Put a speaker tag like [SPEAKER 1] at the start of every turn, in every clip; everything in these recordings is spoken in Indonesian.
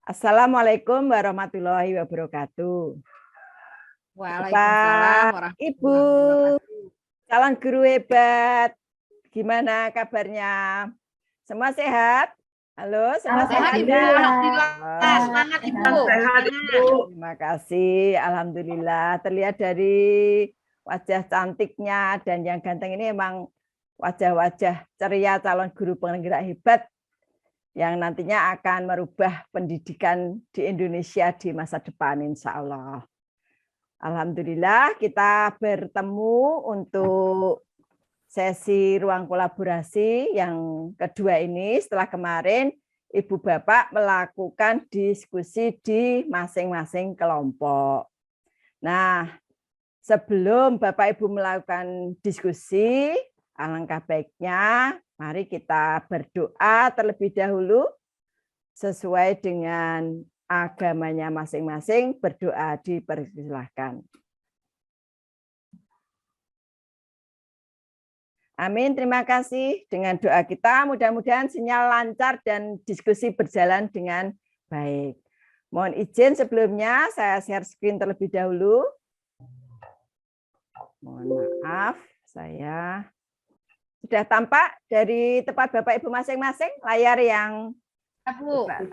[SPEAKER 1] Assalamualaikum warahmatullahi wabarakatuh.
[SPEAKER 2] Waalaikumsalam
[SPEAKER 1] Pak, Ibu,
[SPEAKER 2] warahmatullahi wabarakatuh.
[SPEAKER 1] calon guru hebat. Gimana kabarnya? Semua sehat? Halo, semua sehat
[SPEAKER 2] Sehat Ibu,
[SPEAKER 1] ya?
[SPEAKER 2] alhamdulillah.
[SPEAKER 1] Oh,
[SPEAKER 2] Semangat Ibu.
[SPEAKER 3] Sehat, Ibu.
[SPEAKER 1] terima kasih. Alhamdulillah. Terlihat dari wajah cantiknya dan yang ganteng ini emang wajah-wajah ceria calon guru penggerak hebat yang nantinya akan merubah pendidikan di Indonesia di masa depan, insya Allah. Alhamdulillah kita bertemu untuk sesi ruang kolaborasi yang kedua ini setelah kemarin Ibu Bapak melakukan diskusi di masing-masing kelompok. Nah, sebelum Bapak Ibu melakukan diskusi, alangkah baiknya mari kita berdoa terlebih dahulu sesuai dengan agamanya masing-masing. Berdoa dipersilahkan. Amin, terima kasih. Dengan doa kita mudah-mudahan sinyal lancar dan diskusi berjalan dengan baik. Mohon izin sebelumnya saya share screen terlebih dahulu. Mohon maaf, saya sudah tampak dari tempat Bapak Ibu masing-masing layar yang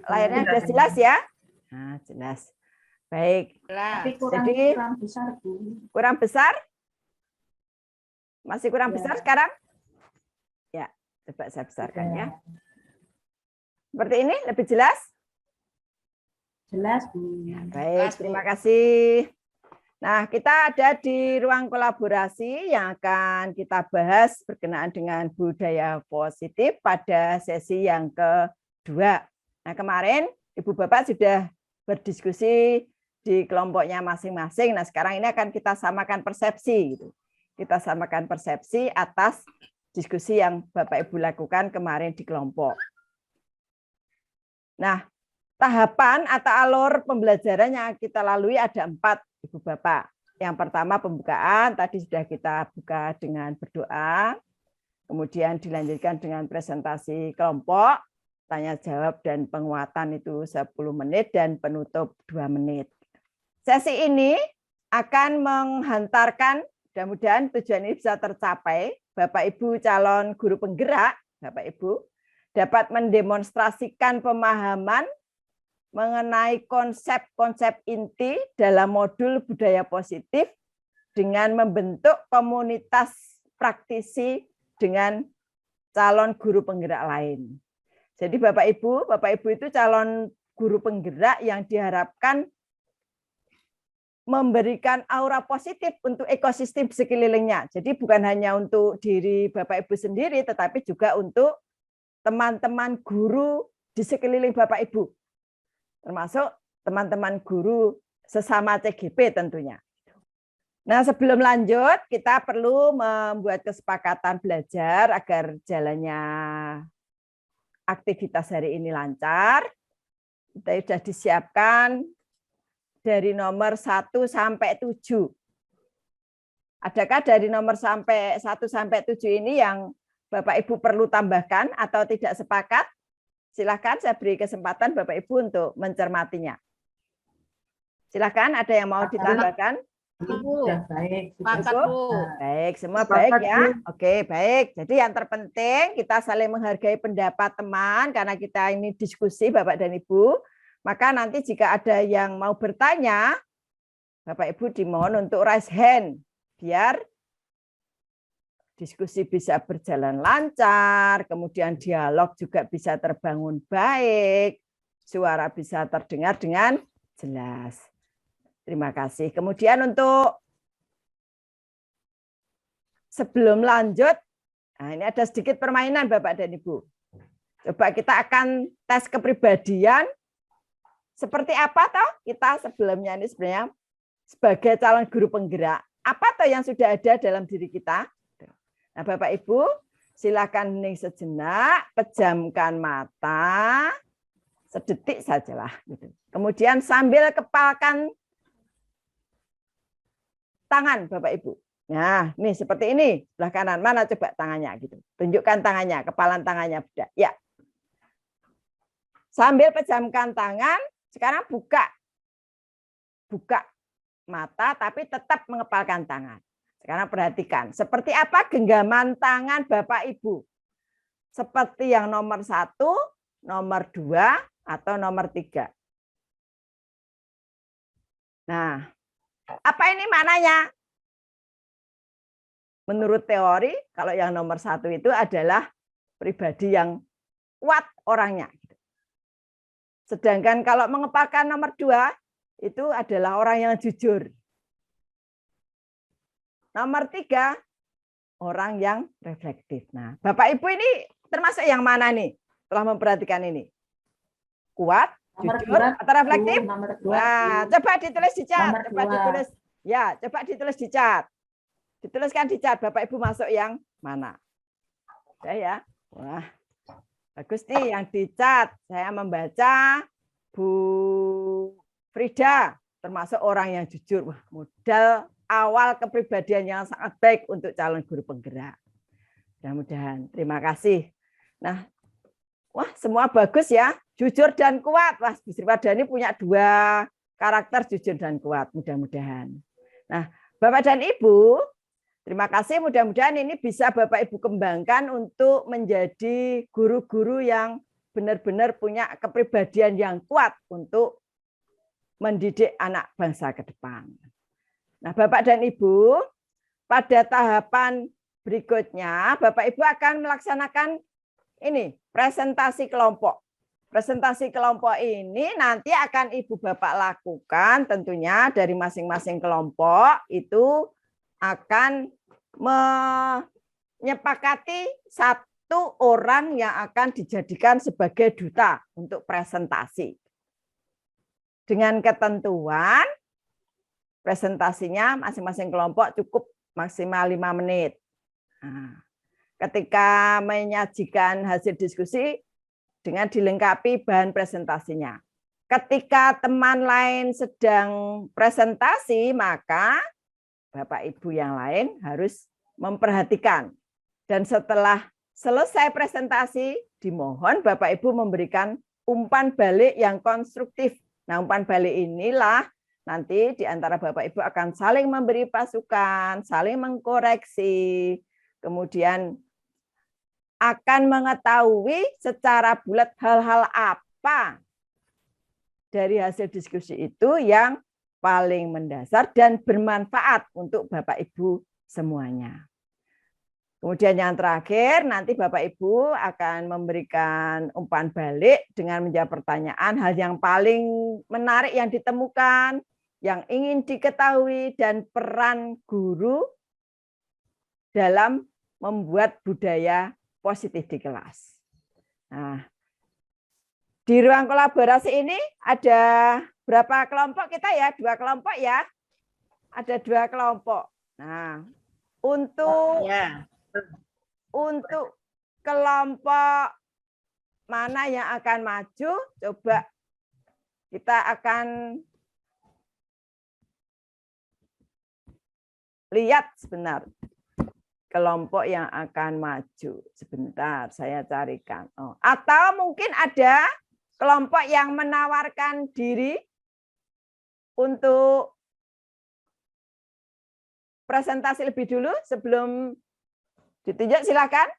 [SPEAKER 1] layarnya sudah jelas ya? Nah, jelas. Baik.
[SPEAKER 3] Tapi
[SPEAKER 1] Jadi
[SPEAKER 3] kurang besar, Bu.
[SPEAKER 1] kurang besar? Masih kurang besar sekarang? Ya, coba saya besarkan ya. Seperti ini lebih jelas?
[SPEAKER 3] Jelas, Bu.
[SPEAKER 1] Ya, baik, terima kasih. Nah, kita ada di ruang kolaborasi yang akan kita bahas berkenaan dengan budaya positif pada sesi yang kedua. Nah, kemarin Ibu Bapak sudah berdiskusi di kelompoknya masing-masing. Nah, sekarang ini akan kita samakan persepsi. Kita samakan persepsi atas diskusi yang Bapak Ibu lakukan kemarin di kelompok. Nah, tahapan atau alur pembelajaran yang kita lalui ada 4, Ibu Bapak. Yang pertama pembukaan, tadi sudah kita buka dengan berdoa. Kemudian dilanjutkan dengan presentasi kelompok, tanya jawab dan penguatan itu 10 menit dan penutup 2 menit. Sesi ini akan menghantarkan, mudah-mudahan tujuan ini bisa tercapai, Bapak Ibu calon guru penggerak, Bapak Ibu, dapat mendemonstrasikan pemahaman mengenai konsep-konsep inti dalam modul budaya positif dengan membentuk komunitas praktisi dengan calon guru penggerak lain. Jadi Bapak Ibu itu calon guru penggerak yang diharapkan memberikan aura positif untuk ekosistem sekelilingnya. Jadi bukan hanya untuk diri Bapak Ibu sendiri, tetapi juga untuk teman-teman guru di sekeliling Bapak Ibu. Termasuk teman-teman guru sesama CGP tentunya. Nah, sebelum lanjut, kita perlu membuat kesepakatan belajar agar jalannya aktivitas hari ini lancar. Kita sudah disiapkan dari nomor 1 sampai 7. Adakah dari nomor 1 sampai 7 ini yang Bapak Ibu perlu tambahkan atau tidak sepakat? Silakan saya beri kesempatan Bapak Ibu untuk mencermatinya. Silakan, ada yang mau ditambahkan?
[SPEAKER 3] Sudah baik.
[SPEAKER 1] Baik, semua baik ya. Oke, baik. Jadi yang terpenting kita saling menghargai pendapat teman karena kita ini diskusi Bapak dan Ibu. Maka nanti jika ada yang mau bertanya, Bapak Ibu dimohon untuk raise hand biar diskusi bisa berjalan lancar, kemudian dialog juga bisa terbangun baik, suara bisa terdengar dengan jelas. Terima kasih. Kemudian untuk sebelum lanjut, nah ini ada sedikit permainan Bapak dan Ibu. Coba kita akan tes kepribadian. Seperti apa toh kita sebelumnya ini sebenarnya sebagai calon guru penggerak. Apa toh yang sudah ada dalam diri kita? Nah, Bapak Ibu, silakan hening sejenak, pejamkan mata, sedetik sajalah. Kemudian sambil kepalkan tangan, Bapak Ibu. Nah, nih seperti ini, sebelah kanan mana coba tangannya gitu. Tunjukkan tangannya, kepalan tangannya, Bunda. Ya. Sambil pejamkan tangan, Sekarang buka mata tapi tetap mengepalkan tangan. Sekarang perhatikan, seperti apa genggaman tangan Bapak Ibu? Seperti yang nomor 1, nomor 2, atau nomor 3. Nah, apa ini maknanya? Menurut teori, kalau yang nomor 1 itu adalah pribadi yang kuat orangnya. Sedangkan kalau mengepalkan nomor 2, itu adalah orang yang jujur. Nomor 3, orang yang reflektif. Nah, Bapak Ibu ini termasuk yang mana nih? Setelah memperhatikan ini. Kuat,
[SPEAKER 3] Nomor
[SPEAKER 1] jujur,
[SPEAKER 3] 2,
[SPEAKER 1] atau reflektif?
[SPEAKER 3] nomor 2.
[SPEAKER 1] Nah, coba ditulis di cat.
[SPEAKER 3] Nomor
[SPEAKER 1] Coba
[SPEAKER 3] 2.
[SPEAKER 1] ditulis. Ya, coba ditulis di cat. Dituliskan di cat. Bapak Ibu masuk yang mana? Ya. Wah, bagus nih yang di cat. Saya membaca Bu Frida termasuk orang yang jujur. Wah, modal awal kepribadian yang sangat baik untuk calon guru penggerak. Mudah-mudahan. Terima kasih. Nah, wah semua bagus ya. Jujur dan kuat. Wah, Bu Sri Wadani punya 2 karakter jujur dan kuat. Mudah-mudahan. Nah, Bapak dan Ibu, terima kasih. Mudah-mudahan ini bisa Bapak Ibu kembangkan untuk menjadi guru-guru yang benar-benar punya kepribadian yang kuat untuk mendidik anak bangsa ke depan. Nah, Bapak dan Ibu, pada tahapan berikutnya, Bapak Ibu akan melaksanakan ini, presentasi kelompok. Presentasi kelompok ini nanti akan Ibu Bapak lakukan tentunya dari masing-masing kelompok itu akan menyepakati 1 orang yang akan dijadikan sebagai duta untuk presentasi. Dengan ketentuan presentasinya masing-masing kelompok cukup maksimal 5 menit. Nah, ketika menyajikan hasil diskusi dengan dilengkapi bahan presentasinya. Ketika teman lain sedang presentasi, maka Bapak Ibu yang lain harus memperhatikan. Dan setelah selesai presentasi, dimohon Bapak Ibu memberikan umpan balik yang konstruktif. Nah, umpan balik inilah nanti di antara Bapak Ibu akan saling memberi masukan, saling mengkoreksi, kemudian akan mengetahui secara bulat hal-hal apa dari hasil diskusi itu yang paling mendasar dan bermanfaat untuk Bapak Ibu semuanya. Kemudian yang terakhir, nanti Bapak Ibu akan memberikan umpan balik dengan menjawab pertanyaan hal yang paling menarik yang ditemukan, yang ingin diketahui, dan peran guru dalam membuat budaya positif di kelas. Nah, di ruang kolaborasi ini ada berapa kelompok kita ya? 2 kelompok ya? Ada 2 kelompok. Nah, untuk kelompok mana yang akan maju, coba kita akan lihat sebentar. Kelompok yang akan maju. Sebentar, saya carikan. Oh, atau mungkin ada kelompok yang menawarkan diri untuk presentasi lebih dulu sebelum ditunjuk, silakan.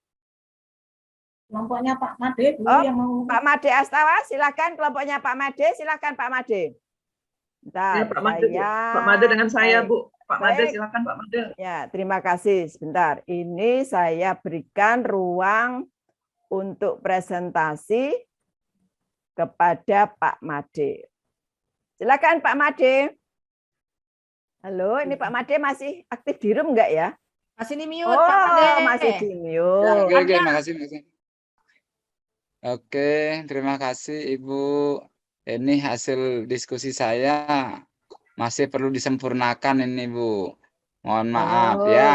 [SPEAKER 3] Kelompoknya Pak Made dulu yang mau.
[SPEAKER 1] Pak Made Astawa, silakan. Kelompoknya Pak Made, silakan Pak Made. Bentar,
[SPEAKER 2] ya, Pak Made dengan saya, Bu. Pak Made, silakan Pak Made.
[SPEAKER 1] Ya, terima kasih. Sebentar, ini saya berikan ruang untuk presentasi kepada Pak Made. Silakan Pak Made. Halo, ini Pak Made masih aktif di room enggak ya?
[SPEAKER 4] Masih di mute,
[SPEAKER 1] Oh,
[SPEAKER 4] Pak Made.
[SPEAKER 1] masih di mute.
[SPEAKER 5] Oke, makasih. Oke, terima kasih Ibu. Ini hasil diskusi saya masih perlu disempurnakan ini Bu. Mohon maaf ya.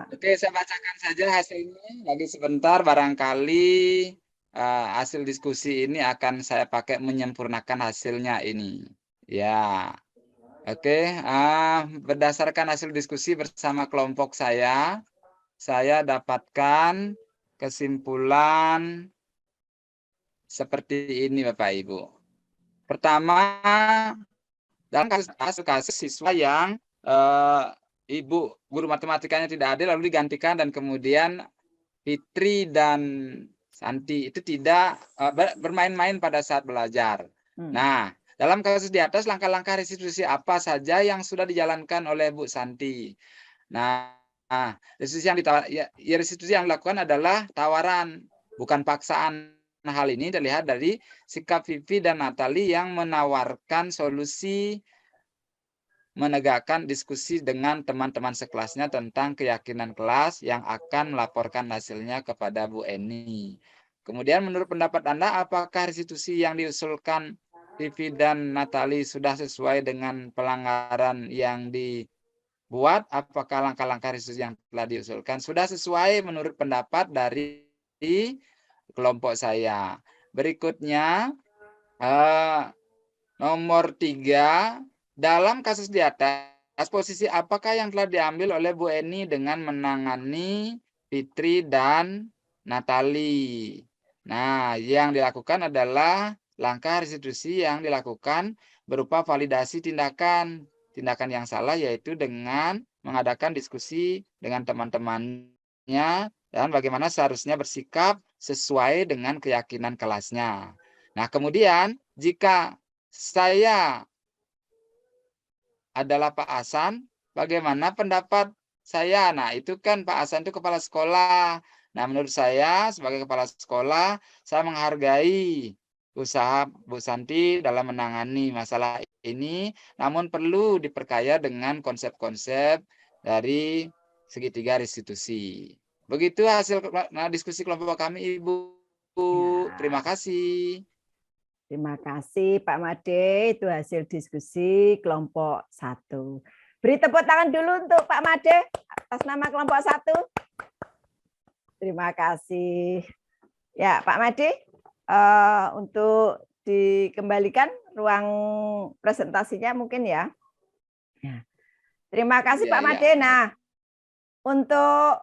[SPEAKER 5] Oke, saya bacakan saja hasilnya. Lagi sebentar, barangkali hasil diskusi ini akan saya pakai menyempurnakan hasilnya ini. Ya. Oke, berdasarkan hasil diskusi bersama kelompok saya dapatkan kesimpulan seperti ini Bapak Ibu. Pertama, dalam kasus siswa yang ibu guru matematikanya tidak ada lalu digantikan, dan kemudian Fitri dan Santi itu tidak bermain-main pada saat belajar. Nah, dalam kasus di atas, langkah-langkah restitusi apa saja yang sudah dijalankan oleh Bu Santi? Nah, restitusi yang dilakukan adalah tawaran, bukan paksaan. Nah, hal ini terlihat dari sikap Vivi dan Natali yang menawarkan solusi, menegakkan diskusi dengan teman-teman sekelasnya tentang keyakinan kelas yang akan melaporkan hasilnya kepada Bu Eni. Kemudian menurut pendapat Anda, apakah restitusi yang diusulkan Vivi dan Natali sudah sesuai dengan pelanggaran yang dibuat? Apakah langkah-langkah restitusi yang telah diusulkan sudah sesuai menurut pendapat dari kelompok saya? Berikutnya, nomor 3, dalam kasus di atas, posisi apakah yang telah diambil oleh Bu Eni dengan menangani Fitri dan Natali? Nah, yang dilakukan adalah langkah restitusi yang dilakukan berupa validasi tindakan yang salah, yaitu dengan mengadakan diskusi dengan teman-temannya dan bagaimana seharusnya bersikap sesuai dengan keyakinan kelasnya. Nah, kemudian jika saya adalah Pak Hasan, bagaimana pendapat saya? Nah, itu kan Pak Hasan itu kepala sekolah. Nah, menurut saya sebagai kepala sekolah, saya menghargai usaha Bu Santi dalam menangani masalah ini, namun perlu diperkaya dengan konsep-konsep dari segitiga restitusi. Begitu hasil diskusi kelompok kami, Ibu. Terima kasih.
[SPEAKER 1] Terima kasih Pak Made, itu hasil diskusi kelompok 1. Beri tepuk tangan dulu untuk Pak Made atas nama kelompok 1. Terima kasih. Ya, Pak Made, untuk dikembalikan ruang presentasinya mungkin ya. Terima kasih Pak Made. Nah, untuk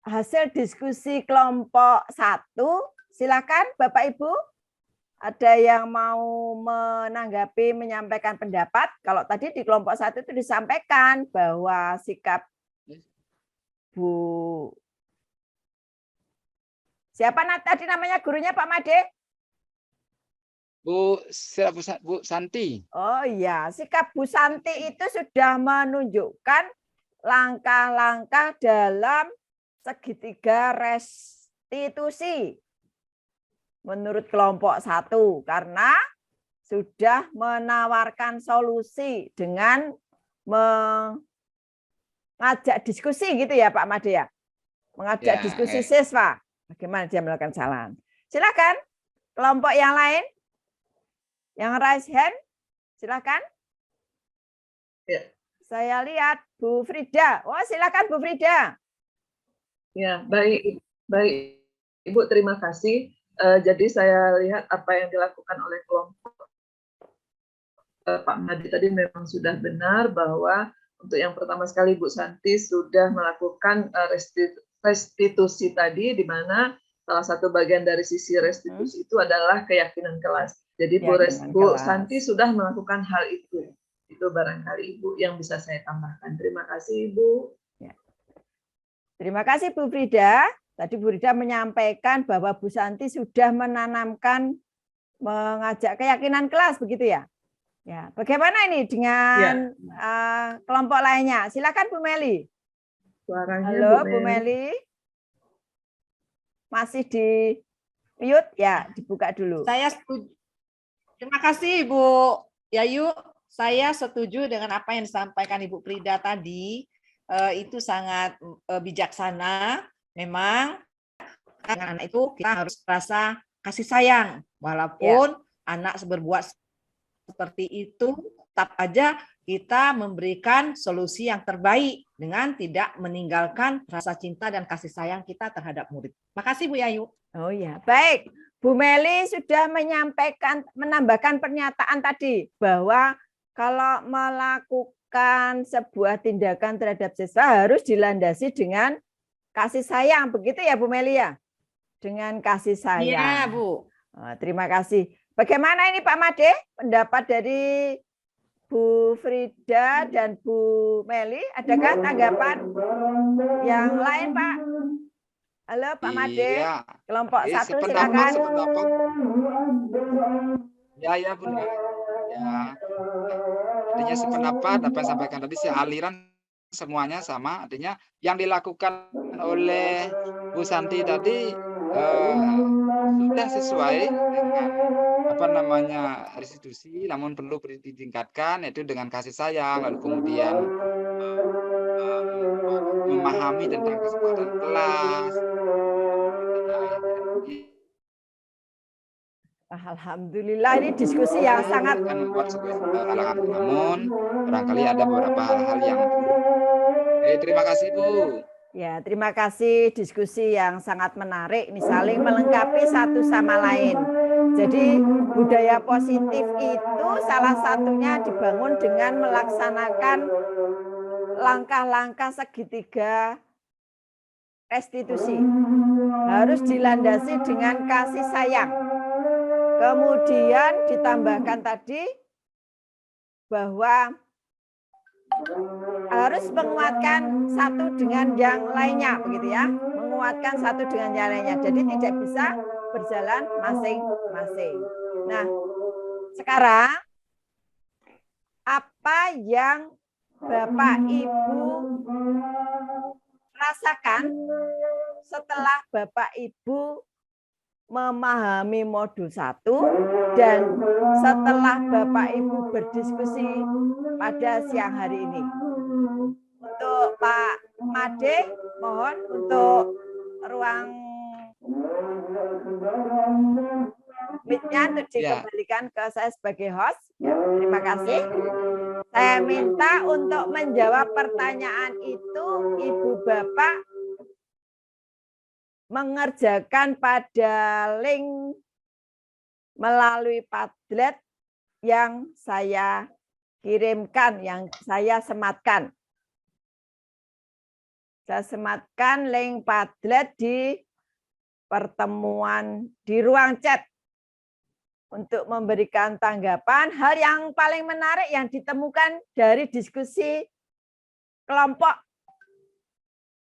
[SPEAKER 1] hasil diskusi kelompok 1, silakan Bapak Ibu. Ada yang mau menanggapi, menyampaikan pendapat? Kalau tadi di kelompok 1 itu disampaikan bahwa sikap Bu... Siapa tadi namanya gurunya Pak Made?
[SPEAKER 5] Bu Santi.
[SPEAKER 1] Oh iya, sikap Bu Santi itu sudah menunjukkan langkah-langkah dalam segitiga restitusi. Menurut kelompok 1, karena sudah menawarkan solusi dengan mengajak diskusi gitu ya Pak Made ya. Mengajak diskusi siswa. Bagaimana dia melakukan kesalahan. Silakan kelompok yang lain. Yang raise hand, silakan.
[SPEAKER 2] Ya.
[SPEAKER 1] Saya lihat Bu Frida. Oh, silakan Bu Frida.
[SPEAKER 2] Ya, baik Ibu, terima kasih. Jadi saya lihat apa yang dilakukan oleh kelompok Pak Made tadi memang sudah benar, bahwa untuk yang pertama sekali Bu Santi sudah melakukan restitusi tadi, di mana salah satu bagian dari sisi restitusi itu adalah keyakinan kelas. Jadi Bu Santi sudah melakukan hal itu. Itu barangkali Ibu yang bisa saya tambahkan. Terima kasih Ibu.
[SPEAKER 1] Ya. Terima kasih Bu Frida. Tadi Bu Frida menyampaikan bahwa Bu Santi sudah menanamkan, mengajak keyakinan kelas, begitu ya? Ya. Bagaimana ini dengan kelompok lainnya? Silakan Bu Meli.
[SPEAKER 2] Suaranya
[SPEAKER 1] halo Bu Meli. Masih di mute ya, dibuka dulu.
[SPEAKER 3] Saya setuju. Terima kasih Ibu Yayu. Saya setuju dengan apa yang disampaikan Ibu Frida tadi. Itu sangat bijaksana. Memang dengan anak itu kita harus rasa kasih sayang, walaupun anak berbuat seperti itu, tetap aja kita memberikan solusi yang terbaik dengan tidak meninggalkan rasa cinta dan kasih sayang kita terhadap murid. Makasih Bu Yayu.
[SPEAKER 1] Oh ya, baik. Bu Meli sudah menambahkan pernyataan tadi bahwa kalau melakukan sebuah tindakan terhadap siswa harus dilandasi dengan kasih sayang, begitu ya Bu Meli ya? Dengan kasih sayang.
[SPEAKER 3] Iya Bu.
[SPEAKER 1] Terima kasih. Bagaimana ini Pak Made? Pendapat dari Bu Frida dan Bu Meli, adakah tanggapan yang lain, Pak? Halo Pak Made,
[SPEAKER 5] Iya.
[SPEAKER 1] kelompok
[SPEAKER 5] Iya,
[SPEAKER 1] 1
[SPEAKER 5] sependapat.
[SPEAKER 1] silakan.
[SPEAKER 5] Ya, Bun. Ya. Artinya sependapat apa yang sampaikan tadi, aliran semuanya sama. Artinya yang dilakukan oleh Bu Santi tadi sudah sesuai dengan apa namanya restitusi, namun perlu ditingkatkan, yaitu dengan kasih sayang, lalu kemudian memahami tentang kesempatan kelas.
[SPEAKER 1] Alhamdulillah, ini diskusi yang sangat
[SPEAKER 5] membuat kalangan, namun barangkali ada beberapa hal-hal yang perlu. Terima kasih Bu.
[SPEAKER 1] Ya, terima kasih, diskusi yang sangat menarik, ini saling melengkapi satu sama lain. Jadi budaya positif itu salah satunya dibangun dengan melaksanakan langkah-langkah segitiga restitusi. Harus dilandasi dengan kasih sayang. Kemudian ditambahkan tadi bahwa harus menguatkan satu dengan yang lainnya, begitu ya, menguatkan satu dengan yang lainnya. Jadi tidak bisa berjalan masing-masing. Nah, sekarang apa yang Bapak Ibu rasakan setelah Bapak Ibu memahami modul 1 dan setelah Bapak Ibu berdiskusi pada siang hari ini? Untuk Pak Made, mohon untuk ruang mic-nya untuk dikembalikan ke saya sebagai host. Ya, terima kasih. Saya minta untuk menjawab pertanyaan itu Ibu Bapak mengerjakan pada link melalui Padlet yang saya kirimkan, yang saya sematkan. Saya sematkan link Padlet di pertemuan di ruang chat untuk memberikan tanggapan hal yang paling menarik yang ditemukan dari diskusi kelompok.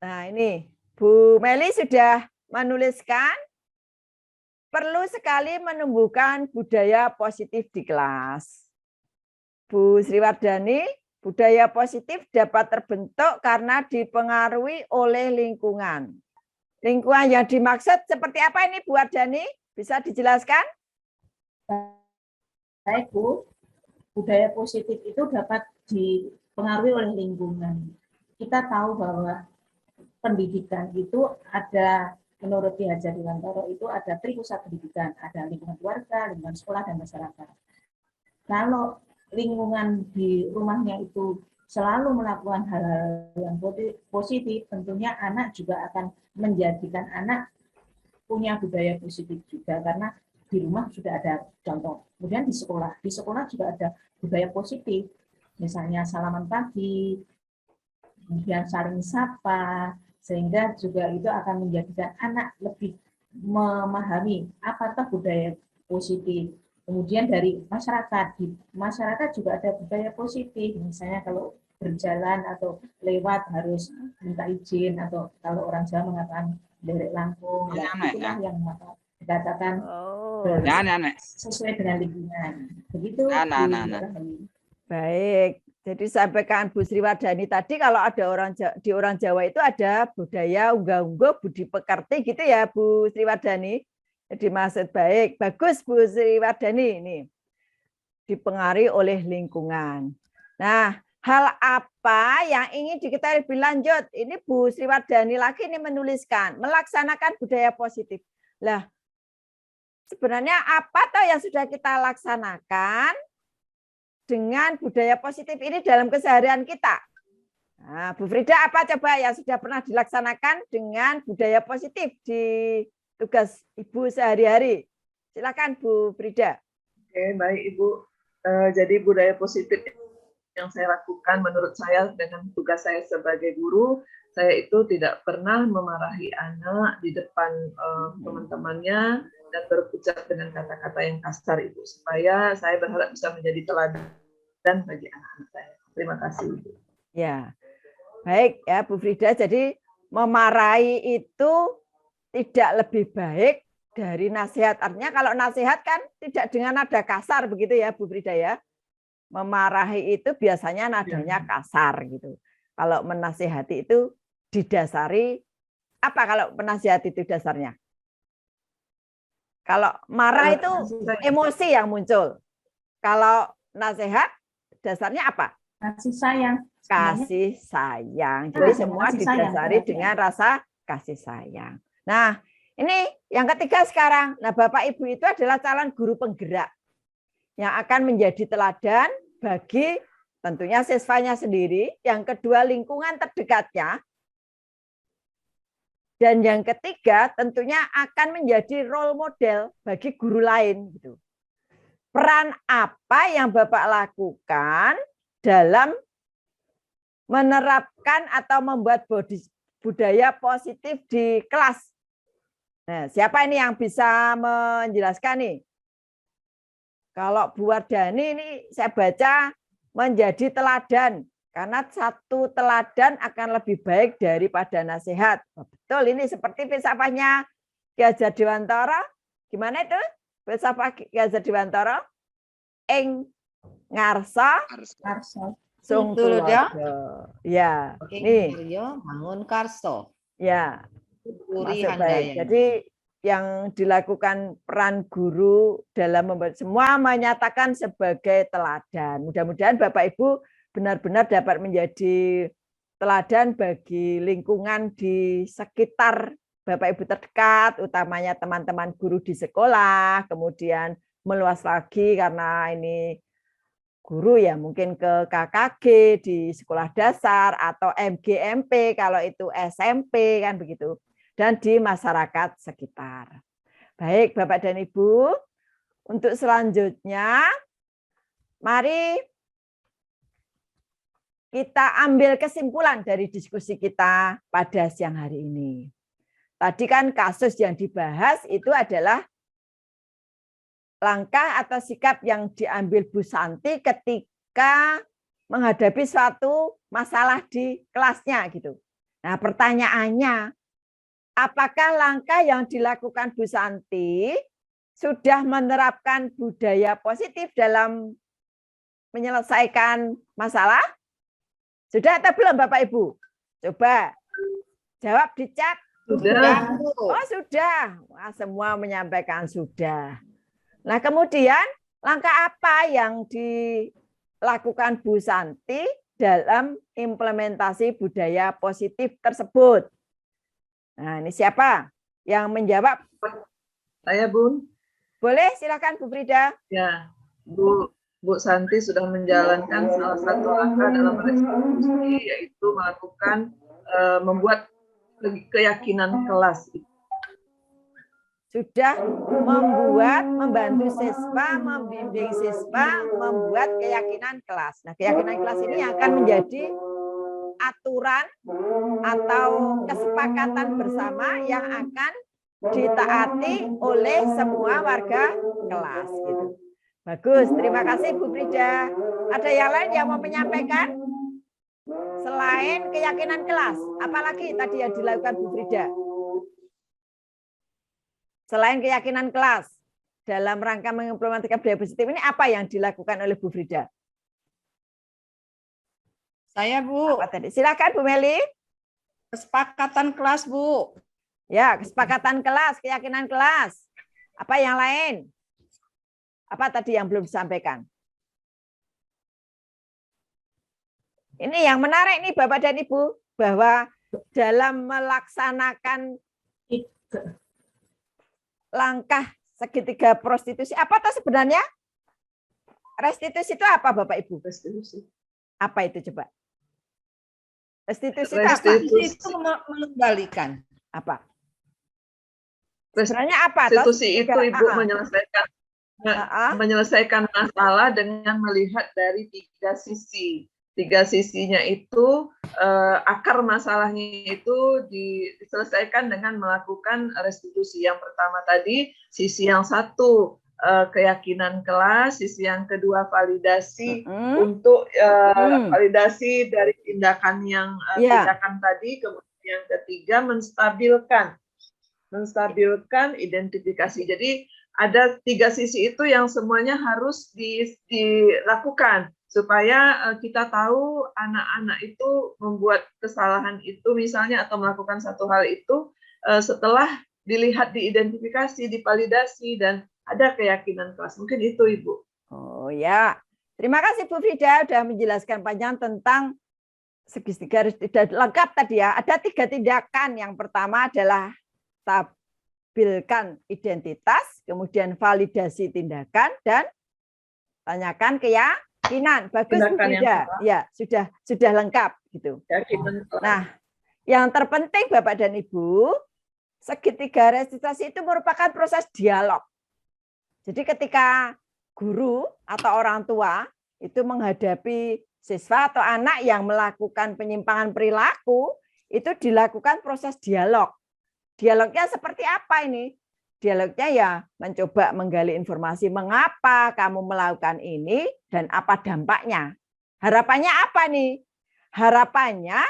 [SPEAKER 1] Nah, ini Bu Meli sudah menuliskan, perlu sekali menumbuhkan budaya positif di kelas. Bu Sriwardani, budaya positif dapat terbentuk karena dipengaruhi oleh lingkungan. Lingkungan yang dimaksud seperti apa ini Bu Wardani? Bisa dijelaskan?
[SPEAKER 4] Baik Bu, budaya positif itu dapat dipengaruhi oleh lingkungan. Kita tahu bahwa pendidikan itu ada, menurut Ki Hajar Dewantara itu ada tripusat pendidikan, ada lingkungan keluarga, lingkungan sekolah, dan masyarakat. Kalau lingkungan di rumahnya itu selalu melakukan hal-hal yang positif, tentunya anak juga akan menjadikan anak punya budaya positif juga, karena di rumah sudah ada contoh. Kemudian di sekolah juga ada budaya positif, misalnya salaman pagi, kemudian saling sapa, sehingga juga itu akan menjadikan anak lebih memahami apakah budaya positif. Kemudian dari masyarakat juga ada budaya positif, misalnya kalau berjalan atau lewat harus minta izin, atau kalau orang Jawa mengatakan derek langkung, itulah yang dikatakan sesuai dengan lingkungan. Begitu.
[SPEAKER 1] Baik. Jadi sampaikan Bu Sriwardani tadi, kalau ada di orang Jawa itu ada budaya unggah-ungguh, budi pekerti gitu ya Bu Sriwardani. Jadi maksud baik, bagus Bu Sriwardani ini. Dipengaruhi oleh lingkungan. Nah, hal apa yang ingin diketahui lebih lanjut? Ini Bu Sriwardani lagi ini menuliskan, melaksanakan budaya positif. Lah, sebenarnya apa toh yang sudah kita laksanakan dengan budaya positif ini dalam keseharian kita? Nah, Bu Frida, apa coba yang sudah pernah dilaksanakan dengan budaya positif di tugas Ibu sehari-hari? Silakan Bu Frida.
[SPEAKER 2] Oke, baik Ibu. Jadi budaya positif yang saya lakukan menurut saya dengan tugas saya sebagai guru, saya itu tidak pernah memarahi anak di depan teman-temannya, dan berucap dengan kata-kata yang kasar, Ibu, supaya saya berharap bisa menjadi teladan bagi anak-anak saya. Terima kasih, Ibu.
[SPEAKER 1] Ya, baik ya Bu Frida. Jadi memarahi itu tidak lebih baik dari nasihat. Artinya kalau nasihat kan tidak dengan nada kasar begitu ya Bu Frida ya. Memarahi itu biasanya nadanya kasar gitu. Kalau menasihati itu didasari apa kalau menasihati itu dasarnya? Kalau marah itu emosi yang muncul. Kalau nasihat dasarnya apa?
[SPEAKER 4] Kasih sayang.
[SPEAKER 1] Kasih sayang. Jadi semua didasari dengan rasa kasih sayang. Nah, ini yang ketiga sekarang. Nah, Bapak Ibu itu adalah calon guru penggerak yang akan menjadi teladan bagi tentunya siswanya sendiri. Yang kedua, lingkungan terdekatnya. Dan yang ketiga, tentunya akan menjadi role model bagi guru lain. Gitu. Peran apa yang Bapak lakukan dalam menerapkan atau membuat budaya positif di kelas? Nah, siapa ini yang bisa menjelaskan nih? Kalau Bu Wardani ini saya baca menjadi teladan. Karena satu teladan akan lebih baik daripada nasihat. Betul, ini seperti filsafahnya Ki Hajar Dewantara. Gimana itu? Filsafah Ki Hajar Dewantara? Ing ngarsa sung tulodo. Ya, nih.
[SPEAKER 3] Mangun karso.
[SPEAKER 1] Ya. Masuk baik. Jadi yang dilakukan peran guru dalam membuat semua menyatakan sebagai teladan. Mudah-mudahan Bapak Ibu benar-benar dapat menjadi teladan bagi lingkungan di sekitar Bapak Ibu terdekat, utamanya teman-teman guru di sekolah, kemudian meluas lagi karena ini guru ya mungkin ke KKG di sekolah dasar atau MGMP kalau itu SMP kan begitu, dan di masyarakat sekitar. Baik Bapak dan Ibu, untuk selanjutnya mari kita ambil kesimpulan dari diskusi kita pada siang hari ini. Tadi kan kasus yang dibahas itu adalah langkah atau sikap yang diambil Bu Santi ketika menghadapi suatu masalah di kelasnya gitu. Nah, pertanyaannya, apakah langkah yang dilakukan Bu Santi sudah menerapkan budaya positif dalam menyelesaikan masalah? Sudah atau belum Bapak Ibu? Coba jawab di chat.
[SPEAKER 2] Sudah.
[SPEAKER 1] Oh sudah. Wah, semua menyampaikan sudah. Nah kemudian langkah apa yang dilakukan Bu Santi dalam implementasi budaya positif tersebut? Nah ini siapa yang menjawab?
[SPEAKER 2] Saya Bun.
[SPEAKER 1] Boleh silakan Bu Frida.
[SPEAKER 2] Ya, Bu Santi sudah menjalankan salah satu langkah dalam restitusi, yaitu melakukan membuat keyakinan kelas.
[SPEAKER 1] Sudah membantu siswa, membimbing siswa, membuat keyakinan kelas. Nah, keyakinan kelas ini akan menjadi aturan atau kesepakatan bersama yang akan ditaati oleh semua warga kelas. Gitu. Bagus, terima kasih Bu Frida. Ada yang lain yang mau menyampaikan? Selain keyakinan kelas, apalagi tadi yang dilakukan Bu Frida? Selain keyakinan kelas, dalam rangka mengimplementasikan budaya positif ini apa yang dilakukan oleh Bu Frida?
[SPEAKER 3] Saya Bu.
[SPEAKER 1] Apa tadi? Silakan Bu Meli.
[SPEAKER 3] Kesepakatan kelas Bu.
[SPEAKER 1] Ya, kesepakatan kelas, keyakinan kelas. Apa yang lain? Apa tadi yang belum disampaikan? Ini yang menarik nih Bapak dan Ibu, bahwa dalam melaksanakan langkah segitiga prostitusi, apa tuh sebenarnya? Restitusi itu apa Bapak Ibu?
[SPEAKER 2] Restitusi.
[SPEAKER 1] Apa itu coba? Restitusi itu apa?
[SPEAKER 3] Restitusi itu mengembalikan.
[SPEAKER 1] Apa? Sebenarnya apa?
[SPEAKER 2] Restitusi itu Ibu menyelesaikan masalah dengan melihat dari 3 sisi. tiga sisinya itu akar masalahnya itu diselesaikan dengan melakukan restitusi. Yang pertama tadi sisi yang satu keyakinan kelas, sisi yang kedua validasi untuk validasi dari tindakan yang tindakan tadi, kemudian yang ketiga menstabilkan identifikasi. Jadi ada tiga sisi itu yang semuanya harus dilakukan supaya kita tahu anak-anak itu membuat kesalahan itu misalnya atau melakukan satu hal itu setelah dilihat, diidentifikasi, divalidasi, dan ada keyakinan kelas. Mungkin itu, Ibu.
[SPEAKER 1] Oh ya, terima kasih Bu Frida sudah menjelaskan panjang tentang segitiga lengkap tadi ya. Ada tiga tindakan. Yang pertama adalah stabilkan identitas, kemudian validasi tindakan, dan tanyakan keyakinan. Bagus Bu Frida. Ya, sudah lengkap gitu. Nah, yang terpenting Bapak dan Ibu, segitiga restitusi itu merupakan proses dialog. Jadi ketika guru atau orang tua itu menghadapi siswa atau anak yang melakukan penyimpangan perilaku, itu dilakukan proses dialog. Dialognya seperti apa ini? Dialognya ya mencoba menggali informasi mengapa kamu melakukan ini dan apa dampaknya. Harapannya apa nih? Harapannya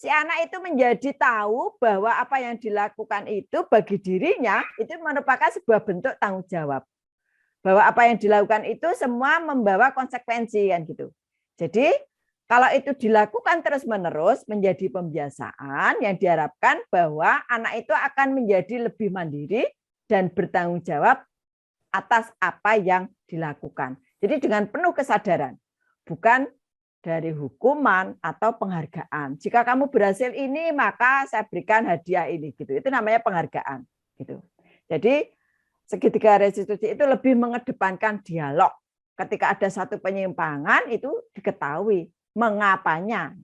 [SPEAKER 1] si anak itu menjadi tahu bahwa apa yang dilakukan itu bagi dirinya itu merupakan sebuah bentuk tanggung jawab. Bahwa apa yang dilakukan itu semua membawa konsekuensi kan gitu. Jadi kalau itu dilakukan terus-menerus menjadi pembiasaan yang diharapkan bahwa anak itu akan menjadi lebih mandiri dan bertanggung jawab atas apa yang dilakukan. Jadi dengan penuh kesadaran, bukan dari hukuman atau penghargaan. Jika kamu berhasil ini, maka saya berikan hadiah ini gitu. Itu namanya penghargaan gitu. Jadi segitiga restitusi itu lebih mengedepankan dialog. Ketika ada satu penyimpangan itu diketahui mengapanya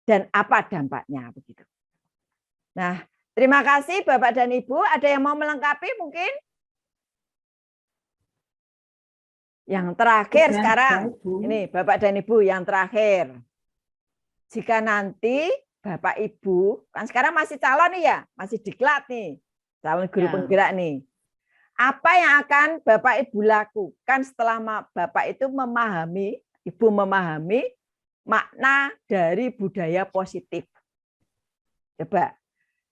[SPEAKER 1] dan apa dampaknya begitu. Nah, terima kasih Bapak dan Ibu. Ada yang mau melengkapi mungkin? Yang terakhir sekarang, ini Bapak dan Ibu yang terakhir. Jika nanti Bapak Ibu, kan sekarang masih calon nih ya, masih diklat nih, calon guru penggerak nih. Apa yang akan Bapak Ibu lakukan setelah Bapak itu memahami, Ibu memahami makna dari budaya positif? Coba,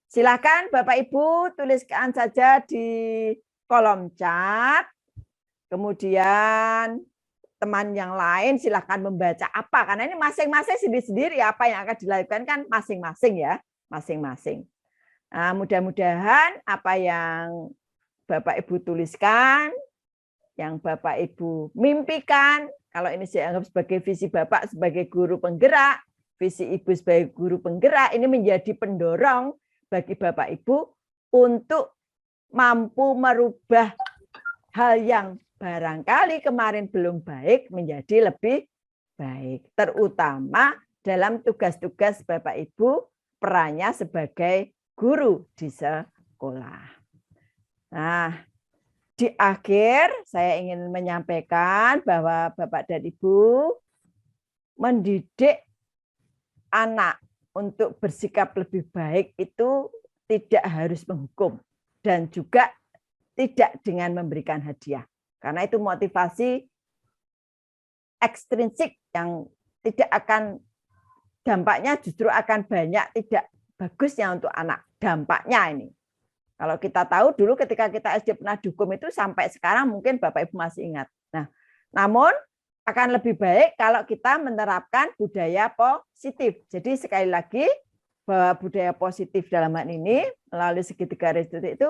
[SPEAKER 1] silakan Bapak Ibu tuliskan saja di kolom chat. Kemudian teman yang lain silakan membaca apa, karena ini masing-masing sendiri-sendiri apa yang akan dilakukan kan masing-masing ya, masing-masing. Nah, mudah-mudahan apa yang Bapak Ibu tuliskan, yang Bapak Ibu mimpikan, kalau ini saya anggap sebagai visi Bapak sebagai guru penggerak, visi Ibu sebagai guru penggerak, ini menjadi pendorong bagi Bapak Ibu untuk mampu merubah hal yang barangkali kemarin belum baik menjadi lebih baik, terutama dalam tugas-tugas Bapak Ibu perannya sebagai guru di sekolah. Nah, di akhir saya ingin menyampaikan bahwa Bapak dan Ibu mendidik anak untuk bersikap lebih baik itu tidak harus menghukum dan juga tidak dengan memberikan hadiah. Karena itu motivasi ekstrinsik yang tidak akan, dampaknya justru akan banyak tidak bagusnya untuk anak. Dampaknya ini. Kalau kita tahu dulu ketika kita SD pernah dihukum itu sampai sekarang mungkin Bapak Ibu masih ingat. Nah, namun akan lebih baik kalau kita menerapkan budaya positif. Jadi sekali lagi bahwa budaya positif dalam hal ini melalui segitiga restitusi itu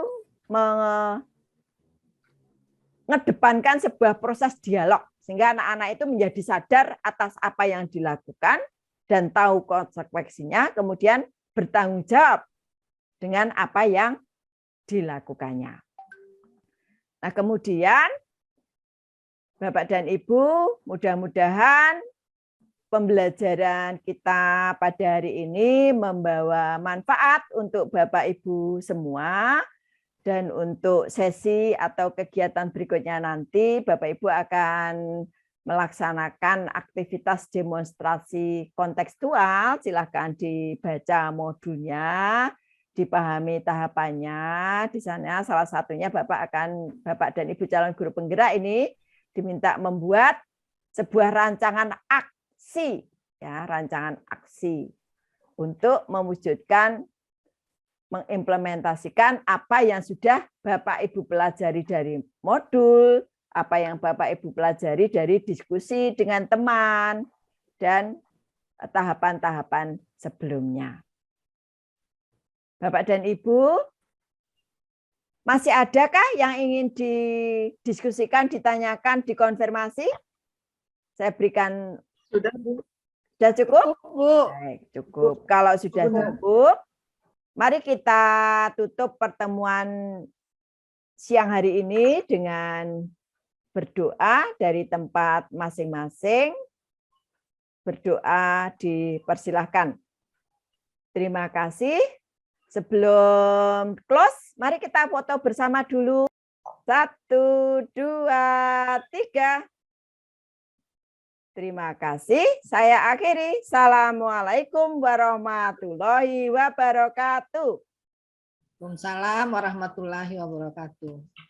[SPEAKER 1] mengedepankan sebuah proses dialog sehingga anak-anak itu menjadi sadar atas apa yang dilakukan dan tahu konsekuensinya, kemudian bertanggung jawab dengan apa yang dilakukannya. Nah, kemudian Bapak dan Ibu, mudah-mudahan pembelajaran kita pada hari ini membawa manfaat untuk Bapak Ibu semua, dan untuk sesi atau kegiatan berikutnya nanti Bapak Ibu akan melaksanakan aktivitas demonstrasi kontekstual, silakan dibaca modulnya, dipahami tahapannya. Di sana salah satunya Bapak dan Ibu calon guru penggerak ini diminta membuat sebuah rancangan aksi, ya, rancangan aksi untuk mewujudkan, mengimplementasikan apa yang sudah Bapak Ibu pelajari dari modul, apa yang Bapak Ibu pelajari dari diskusi dengan teman, dan tahapan-tahapan sebelumnya. Bapak dan Ibu, masih adakah yang ingin didiskusikan, ditanyakan, dikonfirmasi? Saya berikan.
[SPEAKER 2] Sudah, Bu.
[SPEAKER 1] Sudah cukup?
[SPEAKER 3] Bu.
[SPEAKER 1] Baik, cukup. Kalau sudah cukup, mari kita tutup pertemuan siang hari ini dengan berdoa dari tempat masing-masing. Berdoa dipersilahkan. Terima kasih. Sebelum close, mari kita foto bersama dulu. 1, 2, 3. Terima kasih. Saya akhiri. Assalamualaikum warahmatullahi wabarakatuh.
[SPEAKER 3] Waalaikumsalam warahmatullahi wabarakatuh.